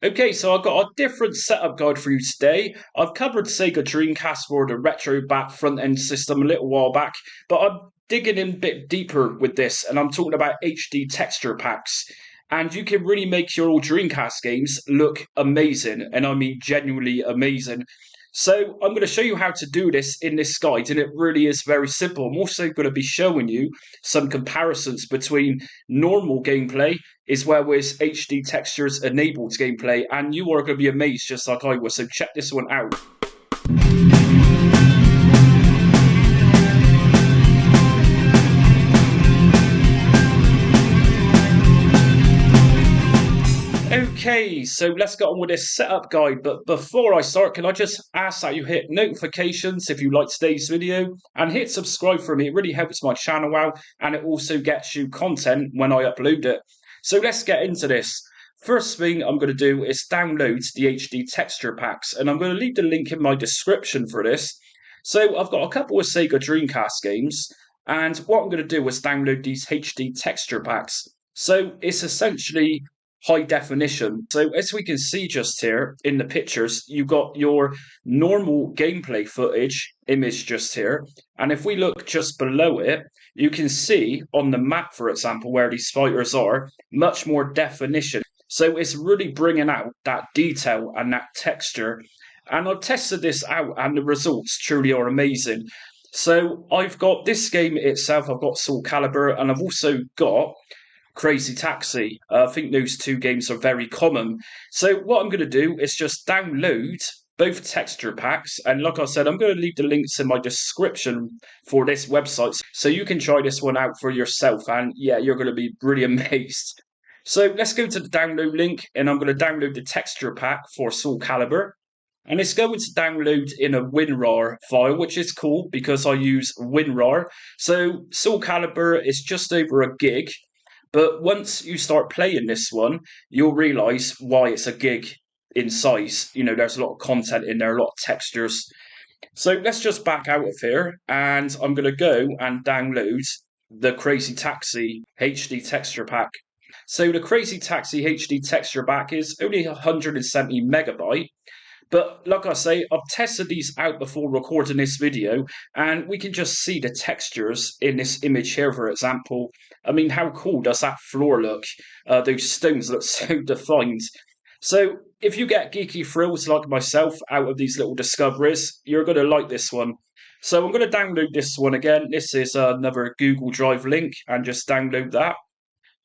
Okay, so I've got a different setup guide for you today. I've covered Sega Dreamcast for the Retrobat front-end system a little while back, but I'm digging in a bit deeper with this, and I'm talking about HD texture packs. And you can really make your old Dreamcast games look amazing, and I mean genuinely amazing. So I'm going to show you how to do this in this guide, and it really is very simple. I'm also going to be showing you some comparisons between normal gameplay as well as HD textures enabled gameplay, and you are going to be amazed just like I was. So check this one out. Okay, so let's get on with this setup guide. But before I start, can I just ask that you hit notifications if you like today's video and hit subscribe for me. It really helps my channel out and it also gets you content when I upload it. So let's get into this. First thing I'm going to do is download the HD texture packs, and I'm going to leave the link in my description for this. So I've got a couple of Sega Dreamcast games, and what I'm going to do is download these HD texture packs. So it's essentially high definition. So as we can see just here in the pictures, you got your normal gameplay footage image just here. And if we look just below it, you can see on the map, for example, where these fighters are, much more definition. So it's really bringing out that detail and that texture. And I've tested this out and the results truly are amazing. So I've got this game itself, I've got Soul Calibur, and I've also got Crazy Taxi. I think those two games are very common. So what I'm going to do is just download both texture packs, and like I said, I'm going to leave the links in my description for this website so you can try this one out for yourself, and yeah, you're going to be really amazed. So let's go to the download link, and I'm going to download the texture pack for Soul Calibur. And it's going to download in a WinRAR file, which is cool because I use WinRAR. So Soul Calibur is just over a gig. But once you start playing this one, you'll realise why it's a gig in size. You know, there's a lot of content in there, a lot of textures. So let's just back out of here, and I'm going to go and download the Crazy Taxi HD texture pack. So the Crazy Taxi HD texture pack is only 170 megabyte. But like I say, I've tested these out before recording this video, and we can just see the textures in this image here, for example. I mean, how cool does that floor look? Those stones look so defined. So if you get geeky thrills like myself out of these little discoveries, you're going to like this one. So I'm going to download this one again. This is another Google Drive link, and just download that.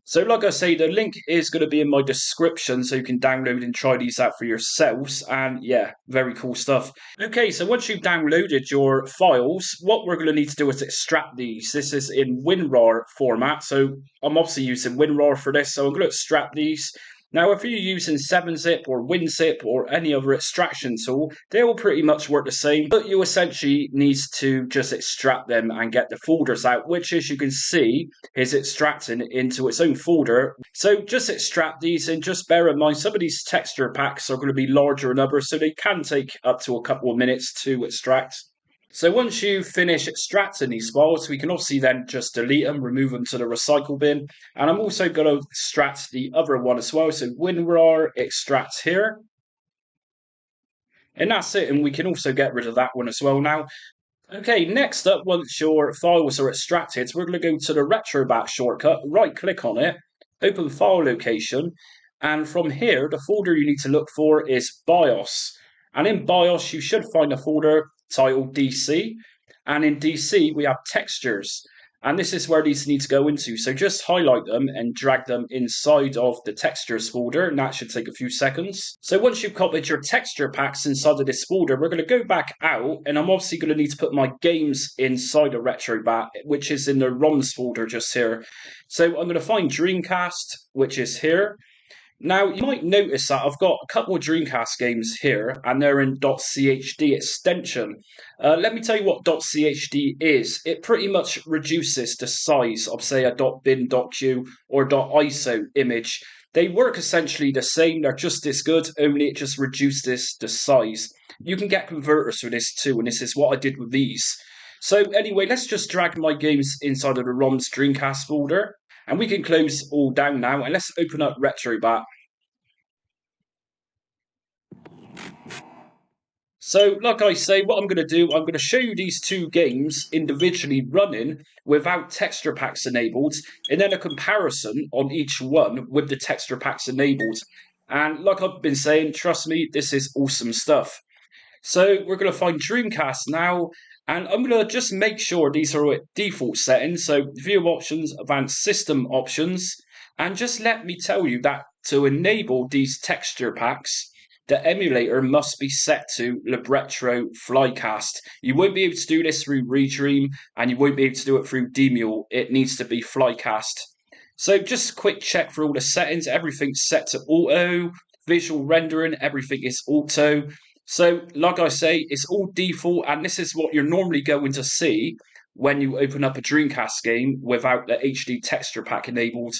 So like I say, the link is going to be in my description so you can download and try these out for yourselves. And yeah, very cool stuff. Okay, so once you've downloaded your files, what we're going to need to do is extract these. This is in WinRAR format. So I'm obviously using WinRAR for this. So I'm going to extract these. Now, if you're using 7-zip or WinZip or any other extraction tool, they will pretty much work the same, but you essentially need to just extract them and get the folders out, which, as you can see, is extracting into its own folder. So just extract these, and just bear in mind, some of these texture packs are going to be larger than others, so they can take up to a couple of minutes to extract. So once you finish extracting these files, we can obviously then just delete them, remove them to the recycle bin. And I'm also going to extract the other one as well. So WinRAR extract here. And that's it. And we can also get rid of that one as well now. Okay, next up, once your files are extracted, we're going to go to the Retrobat shortcut, right click on it, open file location. And from here, the folder you need to look for is BIOS. And in BIOS, you should find a folder titled DC, and in DC we have textures, and this is where these need to go into. So just highlight them and drag them inside of the textures folder, and that should take a few seconds. So once you've copied your texture packs inside of this folder, we're going to go back out, and I'm obviously going to need to put my games inside of Retrobat, which is in the ROMs folder just here. So I'm going to find Dreamcast, which is here. Now, you might notice that I've got a couple of Dreamcast games here, and they're in .chd extension. Let me tell you what .chd is. It pretty much reduces the size of, say, a .bin.q or .iso image. They work essentially the same, they're just as good, only it just reduces the size. You can get converters for this too, and this is what I did with these. So anyway, let's just drag my games inside of the ROMs Dreamcast folder. And we can close all down now, and let's open up Retrobat. So, like I say, what I'm going to do, I'm going to show you these two games individually running without texture packs enabled, and then a comparison on each one with the texture packs enabled. And like I've been saying, trust me, this is awesome stuff. So we're going to find Dreamcast now, and I'm going to just make sure these are at default settings. So view options, advanced system options, and just let me tell you that to enable these texture packs, the emulator must be set to Libretto Flycast. You won't be able to do this through Redream, and you won't be able to do it through Demule. It needs to be Flycast. So just a quick check for all the settings. Everything's set to auto. Visual rendering, everything is auto. So, like I say, it's all default, and this is what you're normally going to see when you open up a Dreamcast game without the HD texture pack enabled.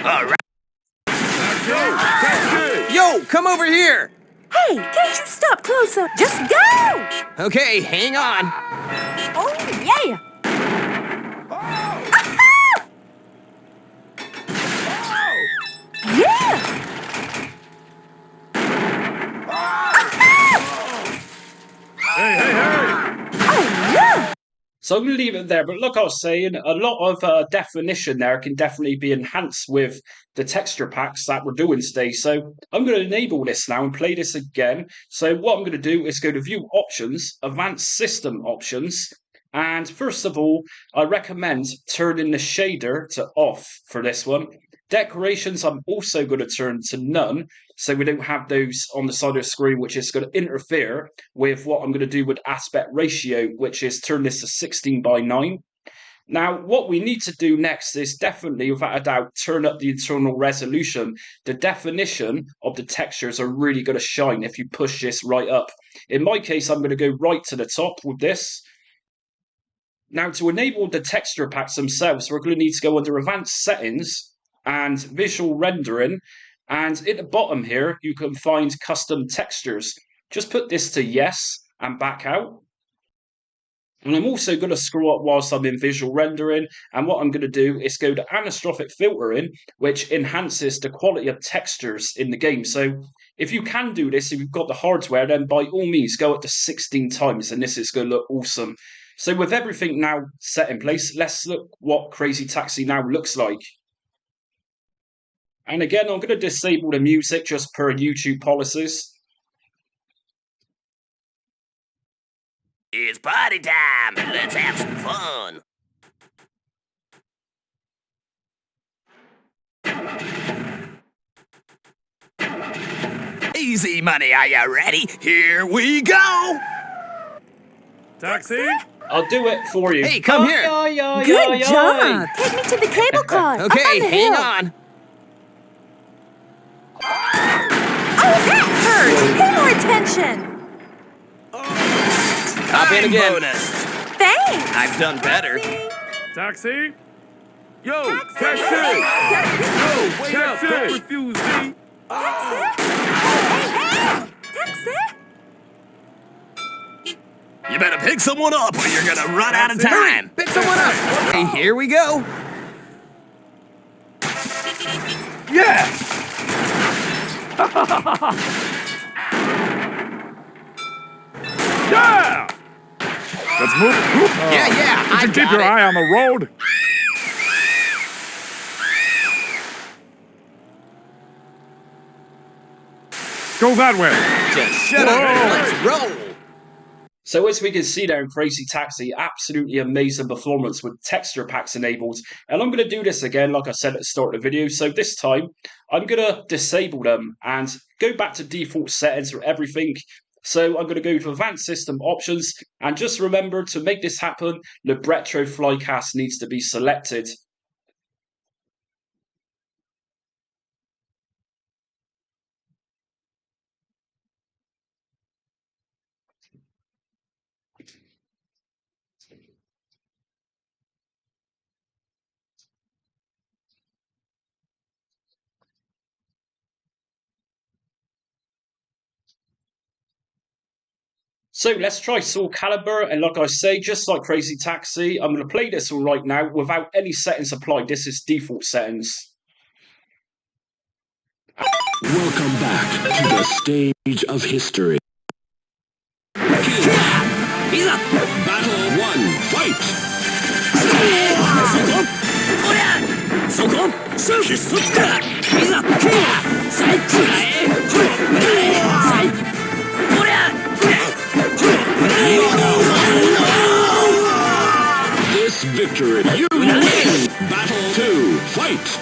All right. Yo, come over here. Hey, can't you stop closer? Just go! Okay, hang on. Oh, yeah! Aha! Yeah! Oh, yeah! So I'm going to leave it there, but like I was saying, a lot of definition there can definitely be enhanced with the texture packs that we're doing today. So I'm going to enable this now and play this again. So what I'm going to do is go to View Options, Advanced System Options, and first of all, I recommend turning the shader to off for this one. Decorations I'm also going to turn to none, so we don't have those on the side of the screen, which is going to interfere with what I'm going to do with aspect ratio, which is turn this to 16:9. Now, what we need to do next is definitely, without a doubt, turn up the internal resolution. The definition of the textures are really going to shine if you push this right up. In my case, I'm going to go right to the top with this. Now, to enable the texture packs themselves, we're going to need to go under Advanced Settings and Visual Rendering. And at the bottom here, you can find Custom Textures. Just put this to Yes and back out. And I'm also going to scroll up whilst I'm in Visual Rendering. And what I'm going to do is go to Anastrophic Filtering, which enhances the quality of textures in the game. So if you can do this, if you've got the hardware, then by all means, go up to 16 times, and this is going to look awesome. So with everything now set in place, let's look what Crazy Taxi now looks like. And again, I'm going to disable the music just per YouTube policies. It's party time. Let's have some fun. Easy money, are you ready? Here we go. Taxi? I'll do it for you. Hey, come here. Good job! Take me to the cable car. Up Okay, on the hang hill. on. Oh, that hurt! Pay more attention! Hop in again. Bonus. Thanks! I've done better. Taxi? Yo, Taxi! taxi! Yo, wait Taxi! up, don't refuse me. Taxi! Hey! Taxi! You better pick someone up or you're gonna run out of Taxi. time. Pick someone up. Hey, here we go. Yeah! Yeah! Let's move. Yeah, I Keep got your it. eye on the road. Go that way. Just shut up and let's roll. So as we can see there in Crazy Taxi, absolutely amazing performance with texture packs enabled. And I'm going to do this again, like I said at the start of the video. So this time, I'm going to disable them and go back to default settings for everything. So I'm going to go to Advanced System Options. And just remember, to make this happen, Libretto Flycast needs to be selected. So let's try Soul Calibur, and like I say, just like Crazy Taxi, I'm going to play this one right now without any settings applied. This is default settings. Welcome back to the stage of history. Battle 1, fight! This victory, you win! Battle 2, fight!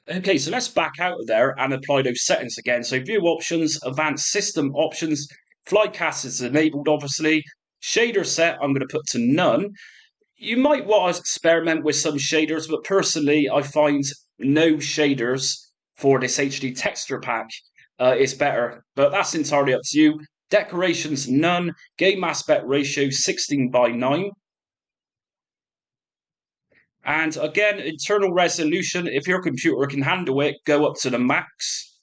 Okay, so let's back out of there and apply those settings again. So view options, advanced system options, Flycast is enabled obviously, shader set I'm going to put to none. You might want to experiment with some shaders, but personally I find no shaders for this HD texture pack is better, but that's entirely up to you. Decorations none, game aspect ratio 16:9. And again, internal resolution, if your computer can handle it, go up to the max.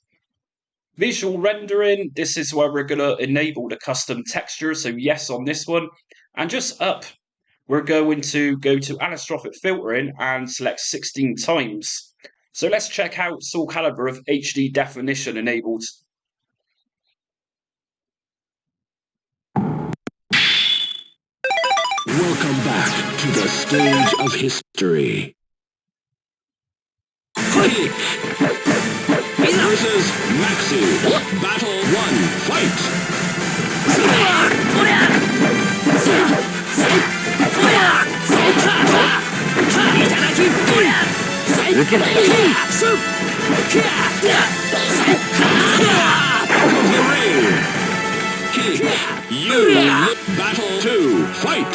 Visual rendering, this is where we're going to enable the custom texture, so yes on this one. And just up, we're going to go to anisotropic filtering and select 16 times. So let's check out Soul Calibur of HD definition enabled. Welcome back to the stage of history. Kick versus Maxi. Battle 1, fight! Kick, you battle 2, fight!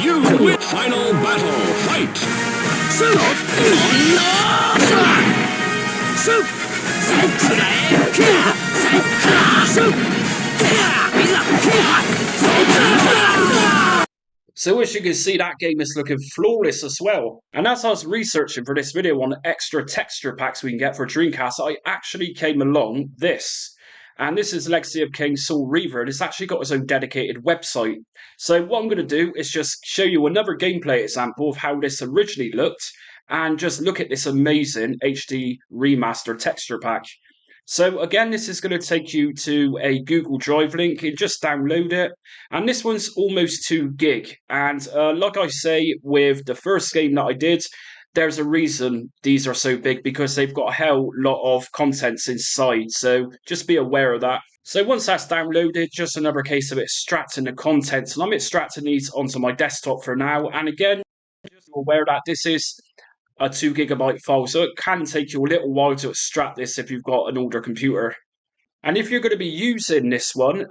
You win! Final battle, fight! So as you can see, that game is looking flawless as well. And as I was researching for this video on extra texture packs we can get for Dreamcast, I actually came along this. And this is Legacy of Kain Soul Reaver, and it's actually got its own dedicated website. So what I'm going to do is just show you another gameplay example of how this originally looked, and just look at this amazing HD remaster texture pack. So again, this is going to take you to a Google Drive link. You just download it. And this one's almost 2 gig. And like I say, with the first game that I did, there's a reason these are so big, because they've got a hell lot of contents inside. So just be aware of that. So once that's downloaded, just another case of extracting the contents. And I'm extracting these onto my desktop for now. And again, just be aware that this is a 2 gigabyte file, so it can take you a little while to extract this if you've got an older computer. And if you're going to be using this one,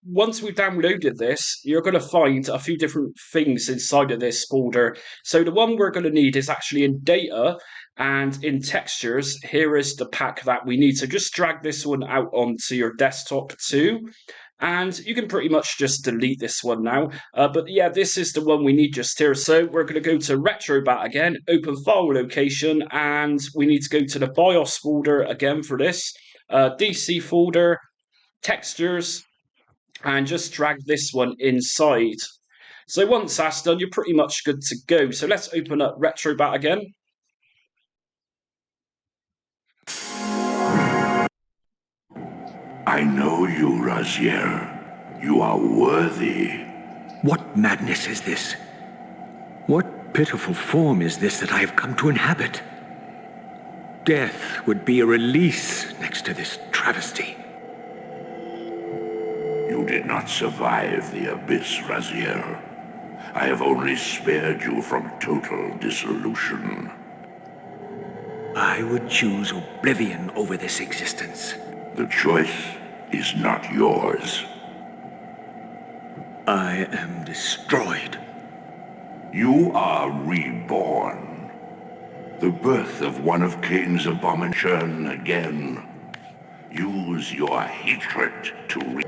once we've downloaded this, you're going to find a few different things inside of this folder. So the one we're going to need is actually in data and in textures. Here is the pack that we need. So just drag this one out onto your desktop too. And you can pretty much just delete this one now. But yeah, this is the one we need just here. So we're going to go to Retrobat again, open file location, and we need to go to the BIOS folder again for this. DC folder, textures, and just drag this one inside. So once that's done, you're pretty much good to go. So let's open up Retrobat again. I know you, Razier. You are worthy. What madness is this? What pitiful form is this that I have come to inhabit? Death would be a release next to this travesty. You did not survive the abyss, Razier. I have only spared you from total dissolution. I would choose oblivion over this existence. The choice is not yours. I am destroyed. You are reborn. The birth of one of Cain's abomination again. Use your hatred to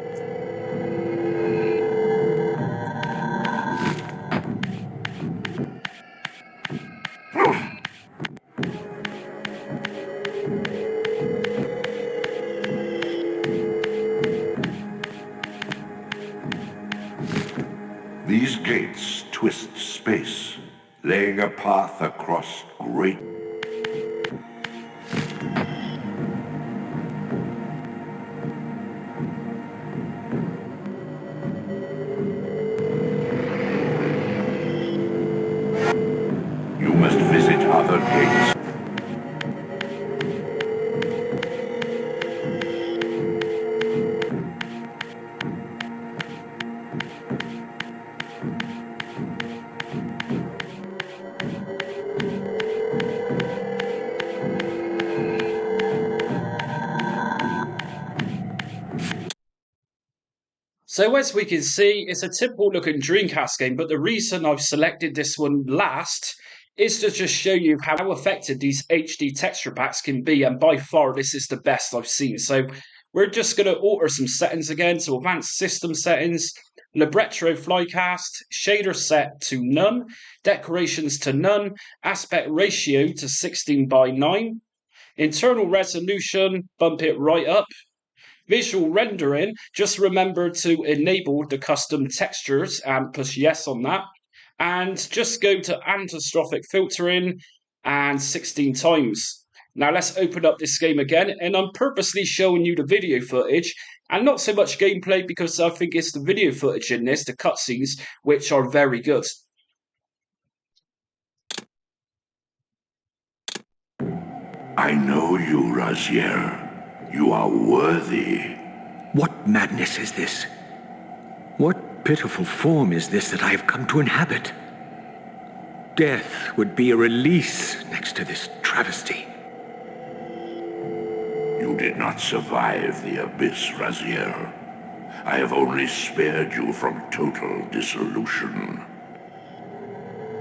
These gates twist space, laying a path across great... You must visit other gates. So as we can see, it's a typical looking Dreamcast game, but the reason I've selected this one last is to just show you how effective these HD texture packs can be, and by far this is the best I've seen. So we're just going to alter some settings again, so advanced system settings, Libretto Flycast, shader set to none, decorations to none, aspect ratio to 16:9, internal resolution, bump it right up, visual rendering, just remember to enable the custom textures and push yes on that. And just go to anisotropic filtering and 16 times. Now let's open up this game again, and I'm purposely showing you the video footage and not so much gameplay because I think it's the video footage in this, the cutscenes, which are very good. I know you, Razier. You are worthy. What madness is this? What pitiful form is this that I have come to inhabit? Death would be a release next to this travesty. You did not survive the abyss, Razier. I have only spared you from total dissolution.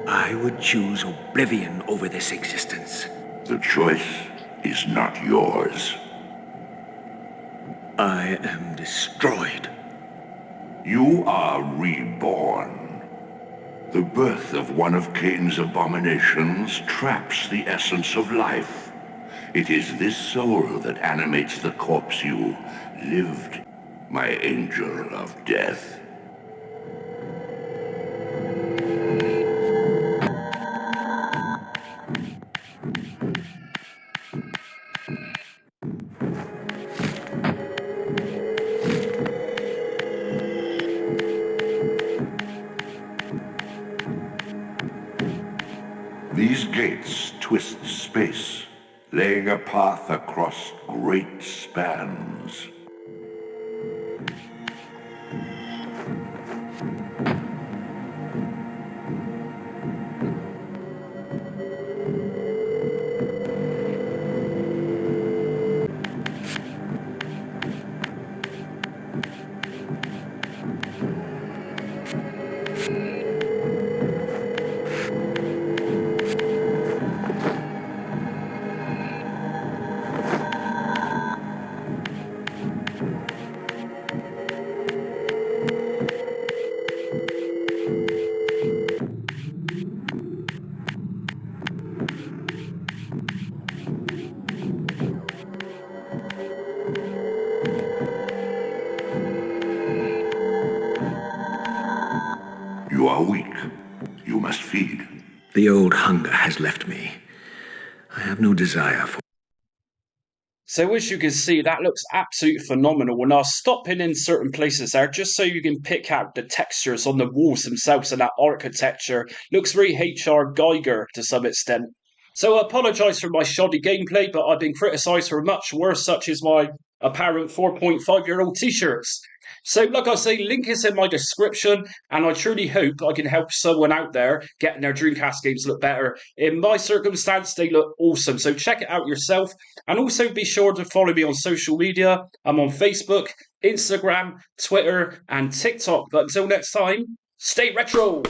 I would choose oblivion over this existence. The choice is not yours. I am destroyed. You are reborn. The birth of one of Cain's abominations traps the essence of life. It is this soul that animates the corpse you lived, my angel of death. These gates twist space, laying a path across great spans. You are weak. You must feed. The old hunger has left me. I have no desire for... So as you can see, that looks absolutely phenomenal, and I'll stop in certain places there just so you can pick out the textures on the walls themselves, and that architecture looks very H.R. Geiger to some extent. So I apologise for my shoddy gameplay, but I've been criticised for much worse, such as my apparent 4.5-year-old t-shirts. So, like I say, link is in my description, and I truly hope I can help someone out there getting their Dreamcast games look better. In my circumstance, they look awesome, so check it out yourself. And also be sure to follow me on social media. I'm on Facebook, Instagram, Twitter, and TikTok. But until next time, stay retro!